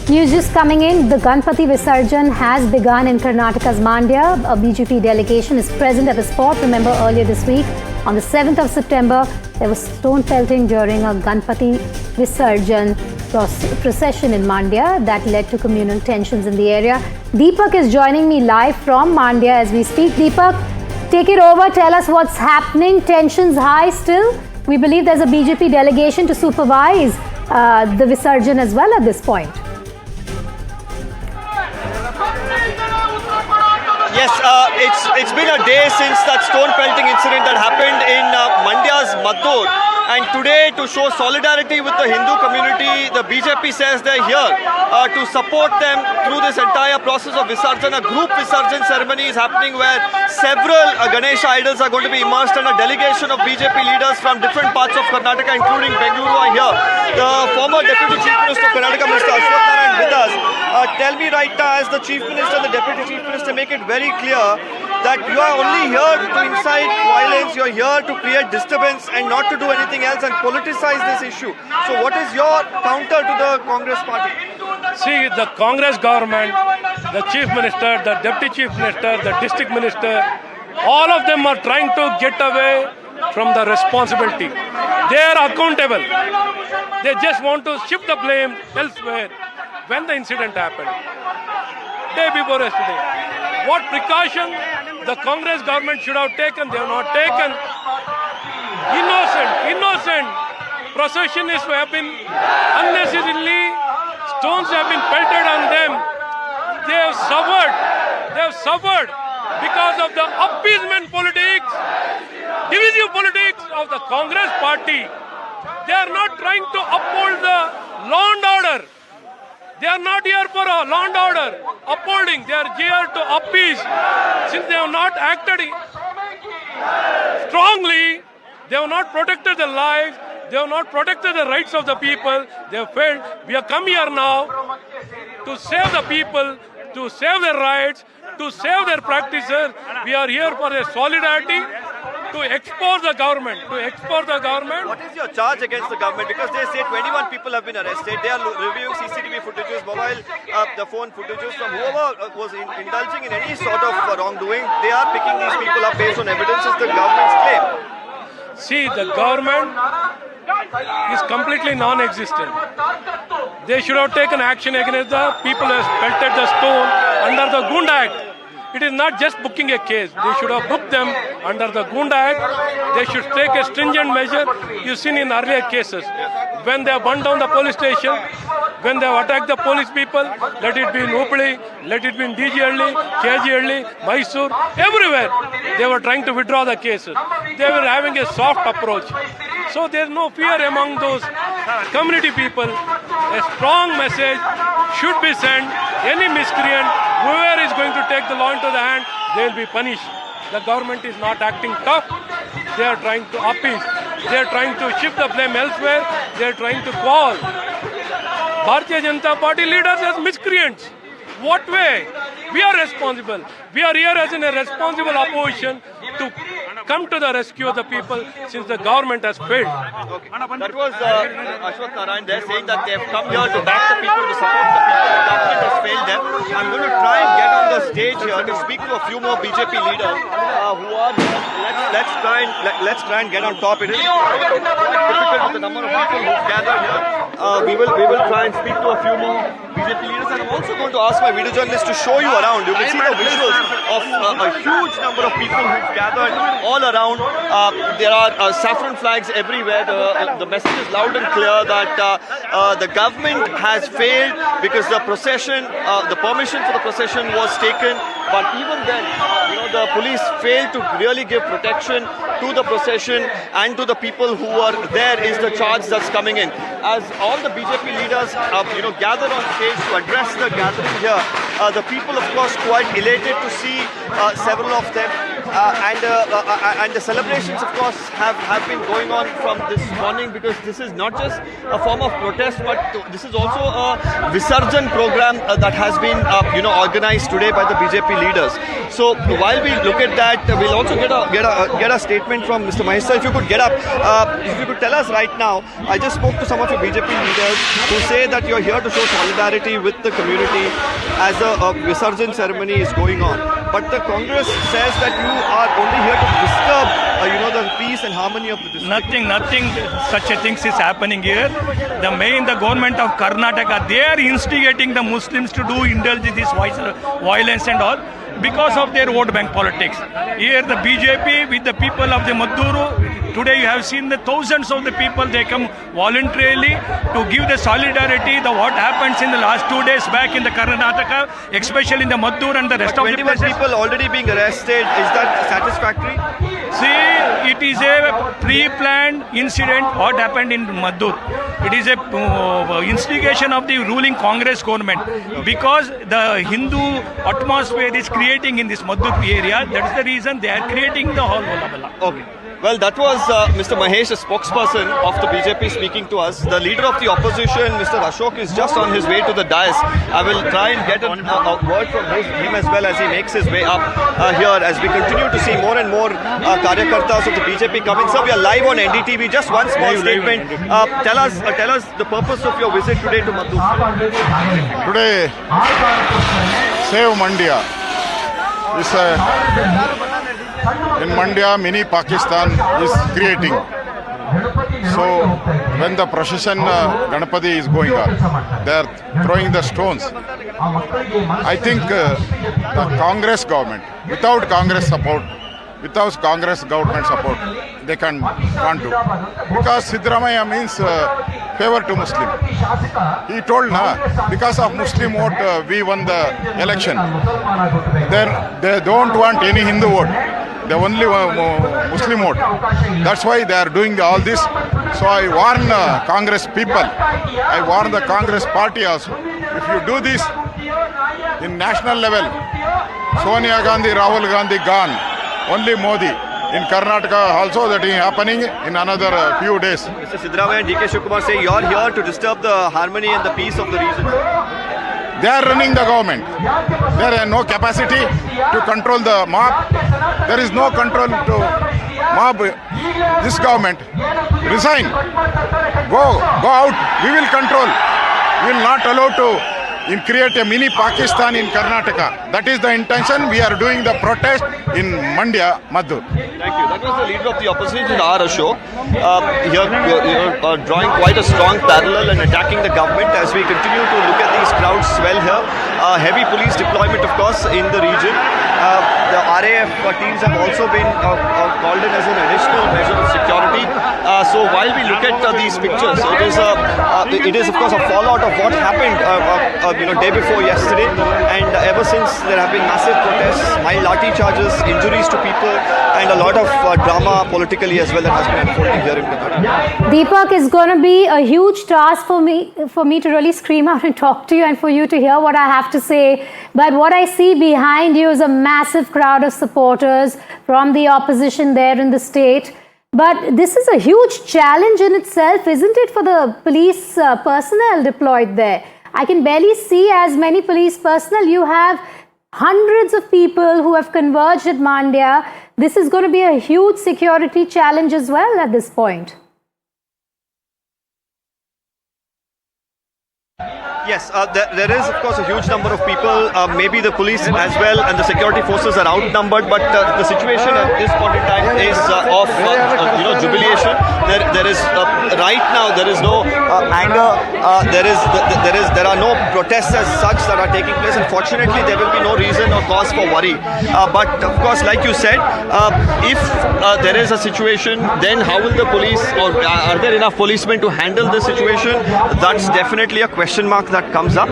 News just coming in. The Ganpati Visarjan has begun in Karnataka's Mandya. A BJP delegation is present at the spot. Remember, earlier this week, on the 7th of September, there was stone pelting during a Ganpati Visarjan procession in Mandya that led to communal tensions in the area. Deepak is joining me live from Mandya as we speak. Deepak, take it over. Tell us what's happening. Tensions high still. We believe there's a BJP delegation to supervise the Visarjan as well at this point. Yes, it's been a day since that stone pelting incident that happened in Mandya's Maddur. And today, to show solidarity with the Hindu community, the BJP says they're here to support them through this entire process of Visarjan. A group Visarjan ceremony is happening where several Ganesha idols are going to be immersed, and a delegation of BJP leaders from different parts of Karnataka, including Bengaluru, are here. The former Deputy Chief Minister of Karnataka, Mr. Ashwath Narayan, with us. Tell me right now, as the Chief Minister and the Deputy Chief Minister, make it very clear that you are only here to incite violence, you are here to create disturbance and not to do anything else and politicize this issue. So what is your counter to the Congress party? See, the Congress government, the Chief Minister, the Deputy Chief Minister, the District Minister, all of them are trying to get away from the responsibility. They are accountable. They just want to shift the blame elsewhere. When the incident happened, day before yesterday, what precaution the Congress government should have taken, they have not taken. Innocent processionists have been unnecessarily, stones have been pelted on them. They have suffered because of the appeasement politics, divisive politics of the Congress party. They are not trying to uphold the law and order. They are not here for a law and order upholding. They are here to appease. Since they have not acted strongly, they have not protected their lives, they have not protected the rights of the people, they have failed. We have come here now to save the people, to save their rights, to save their practices. We are here for a solidarity, to expose the government, What is your charge against the government? Because they say 21 people have been arrested. They are reviewing CCTV footages, the phone footages from whoever was indulging in any sort of wrongdoing. They are picking these people up based on evidence, is the government's claim. See, the government is completely non-existent. They should have taken action against the people who have pelted the stone under the Gunda Act. It is not just booking a case. They should have booked them under the Gunda Act. They should take a stringent measure. You've seen in earlier cases. When they have burned down the police station, when they have attacked the police people, let it be in Hubli, let it be in DG KG Mysore, everywhere, they were trying to withdraw the cases. They were having a soft approach. So there is no fear among those community people. A strong message should be sent. Any miscreant, whoever is going to take the law into the hand, they will be punished. The government is not acting tough. They are trying to appease. They are trying to shift the blame elsewhere. They are trying to call Bharatiya Janata Party leaders as miscreants. What way? We are responsible. We are here as in a responsible opposition to come to the rescue of the people since the government has failed. Okay. That was Ashwath Narayan there saying that they have come here to back the people, to support the people. The government has failed them. I'm going to try and get on the stage here to speak to a few more BJP leaders who are here. Let's try and get on top. It is quite difficult with the number of people who've gathered here. We will try and speak to a few more BJP leaders, and I'm also going to ask my video journalist to show you around. You can see the visuals of a huge number of people who've gathered all around. There are saffron flags everywhere. The message is loud and clear that the government has failed because the procession, the permission for the procession was taken, but even then, the police failed to really give protection to the procession and to the people who are there is the charge that's coming in. As all the BJP leaders, gathered on stage to address the gathering here, the people, of course, quite elated to see several of them and the celebrations, of course, have been going on from this morning, because this is not just a form of protest, but this is also a Visarjan program that has been organized today by the BJP leaders. So while we look at that, we'll also get a statement from Mr. Mahesh. If you could get up, if you could tell us right now. I just spoke to some of your BJP leaders who say that you're here to show solidarity with the community as the Visarjan ceremony is going on. But the Congress says that you are only here to disturb, the peace and harmony of the district. Nothing such a thing is happening here. The government of Karnataka, they are instigating the Muslims to indulge this violence and all because of their vote bank politics. Here the BJP with the people of the Madduru, today you have seen the thousands of the people, they come voluntarily to give the solidarity, what happens in the last 2 days back in the Karnataka, especially in the Maddur and the rest of the places. 21 people already being arrested, is that satisfactory? See, it is a pre-planned incident what happened in Maddur. It is a instigation of the ruling Congress government because the Hindu atmosphere is creating in this Maddur area. That is the reason they are creating the whole Walla. Okay. Well, that was Mr. Mahesh, a spokesperson of the BJP, speaking to us. The leader of the opposition, Mr. Ashok, is just on his way to the dais. I will try and get a word from him as well as he makes his way up here as we continue to see more and more Karyakartas of the BJP coming. Sir, we are live on NDTV. Just one small statement. Tell us the purpose of your visit today to Maddur. Today, Save Mandya. In Mandya, mini Pakistan is creating. So when the procession Ganapati is going on, they are throwing the stones. I think the Congress government, without Congress support, without Congress government support, they can't do. Because Siddaramaiah means favor to Muslim. He told, because of Muslim vote, we won the election. Then they don't want any Hindu vote. They only Muslim vote. That's why they are doing all this. So I warn Congress people, I warn the Congress party also. If you do this in national level, Sonia Gandhi, Rahul Gandhi gone, only Modi. In Karnataka also that is happening in another few days. Mr. Siddaramaiah and DK Shivakumar say you are here to disturb the harmony and the peace of the region. They are running the government. There is no capacity to control the mob. There is no control to mob. This government resign. Go out. We will control. We will not allow to create a mini Pakistan in Karnataka. That is the intention. We are doing the protest in Mandya, Maddur. Thank you. That was the leader of the opposition, R. Ashok. You're drawing quite a strong parallel and attacking the government as we continue to look at these crowds swell here. Heavy police deployment, of course, in the region. The RAF teams have also been called in as an additional measure of security. So while we look at these pictures, it is of course a fallout of what happened day before yesterday, and ever since there have been massive protests, mild lathi charges, injuries to people, and a lot of drama politically as well that has been unfolding here in Karnataka. Deepak, is going to be a huge task for me to really scream out and talk to you and for you to hear what I have to say. But what I see behind you is a massive crowd of supporters from the opposition there in the state. But this is a huge challenge in itself, isn't it, for the police personnel deployed there? I can barely see as many police personnel. You have hundreds of people who have converged at Mandya. This is going to be a huge security challenge as well at this point. Yes, there is of course a huge number of people, maybe the police as well and the security forces are outnumbered, but the situation at this point in time is of jubilation. There is right now there is no anger, there are no protests as such that are taking place. Unfortunately, there will be no reason or cause for worry. But of course, like you said, if there is a situation, then how will the police, or are there enough policemen to handle this situation? That's definitely a question mark that comes up.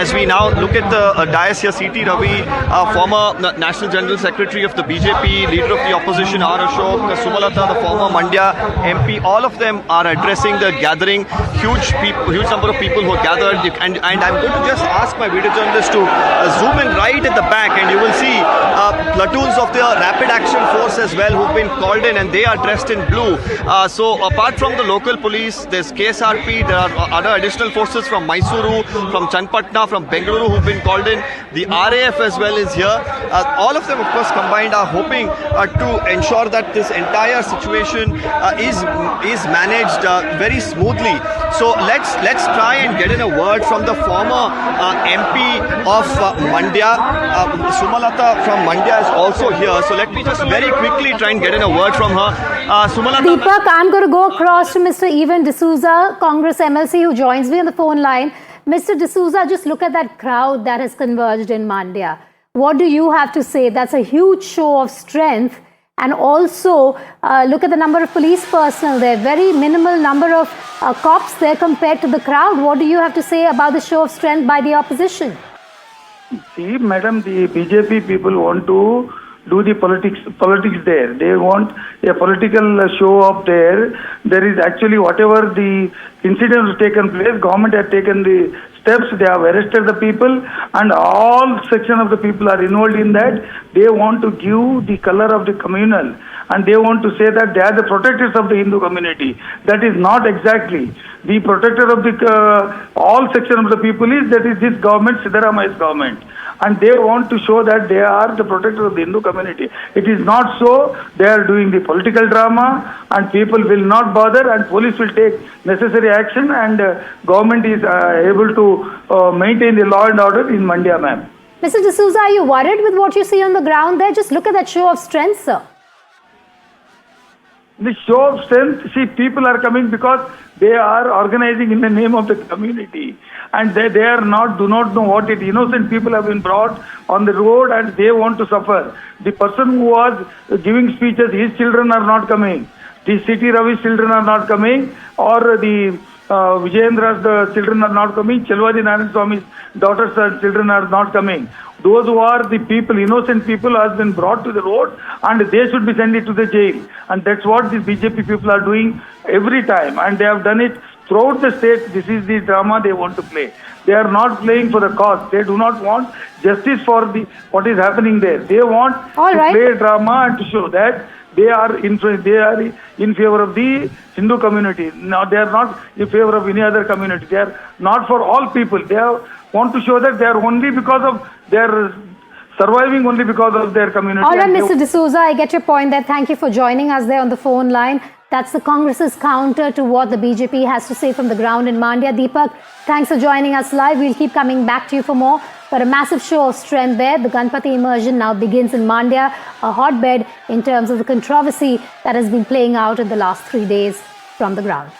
As we now look at the dais here, C.T. Ravi, former National General Secretary of the BJP, leader of the opposition R. Ashok, Sumalata, the former Mandya MP, all of them are addressing the gathering. Huge number of people who are gathered, and I'm going to just ask my video journalist to zoom in right at the back, and you will see platoons of the Rapid Action Force as well who've been called in, and they are dressed in blue. So apart from the local police, there's KSRP, there are other additional forces from Mysuru, from Channapatna, from Bengaluru who've been called in. The RAF as well is here. All of them, of course, combined are hoping to ensure that this entire situation is managed very smoothly. So let's try and get in a word from the former MP of Mandya. Sumalata from Mandya is also here. So let me just very quickly try and get in a word from her. Sumalata. Deepak, I'm going to go across to Mr. Evan D'Souza, Congress MLC, who joins me on the phone line. Mr. D'Souza, just look at that crowd that has converged in Mandya. What do you have to say? That's a huge show of strength. And also, look at the number of police personnel there. Very minimal number of cops there compared to the crowd. What do you have to say about the show of strength by the opposition? See, madam, the BJP people want to do the politics there. They want a political show up there. There is actually whatever the incident has taken place, government has taken the steps, they have arrested the people, and all section of the people are involved in that. They want to give the color of the communal, and they want to say that they are the protectors of the Hindu community. That is not exactly. The protector of the all section of the people is this government, Siddaramaia's government. And they want to show that they are the protector of the Hindu community. It is not so. They are doing the political drama, and people will not bother, and police will take necessary action, and government is able to maintain the law and order in Mandya, ma'am. Mr. D'Souza, are you worried with what you see on the ground there? Just look at that show of strength, sir. The show of strength, see, people are coming because they are organizing in the name of the community, and they do not know what it is. Innocent people have been brought on the road, and they want to suffer. The person who was giving speeches, his children are not coming. The C.T. Ravi's children are not coming, or the Vijayendra's children are not coming. Chelwadi Narayan Swami's daughters and children are not coming. Those who are the people, innocent people, has been brought to the road, and they should be sent to the jail. And that's what the BJP people are doing every time, and they have done it throughout the state. This is the drama they want to play. They are not playing for the cause. They do not want justice for what is happening there. They want to play drama and to show that they are in favor of the Hindu community. Now they are not in favor of any other community. They are not for all people. They want to show that they are only because of their surviving only because of their community. All right, Mr. D'Souza, I get your point there. Thank you for joining us there on the phone line. That's the Congress's counter to what the BJP has to say from the ground in Mandya. Deepak, thanks for joining us live. We'll keep coming back to you for more. But a massive show of strength there. The Ganpati immersion now begins in Mandya, a hotbed in terms of the controversy that has been playing out in the last 3 days from the ground.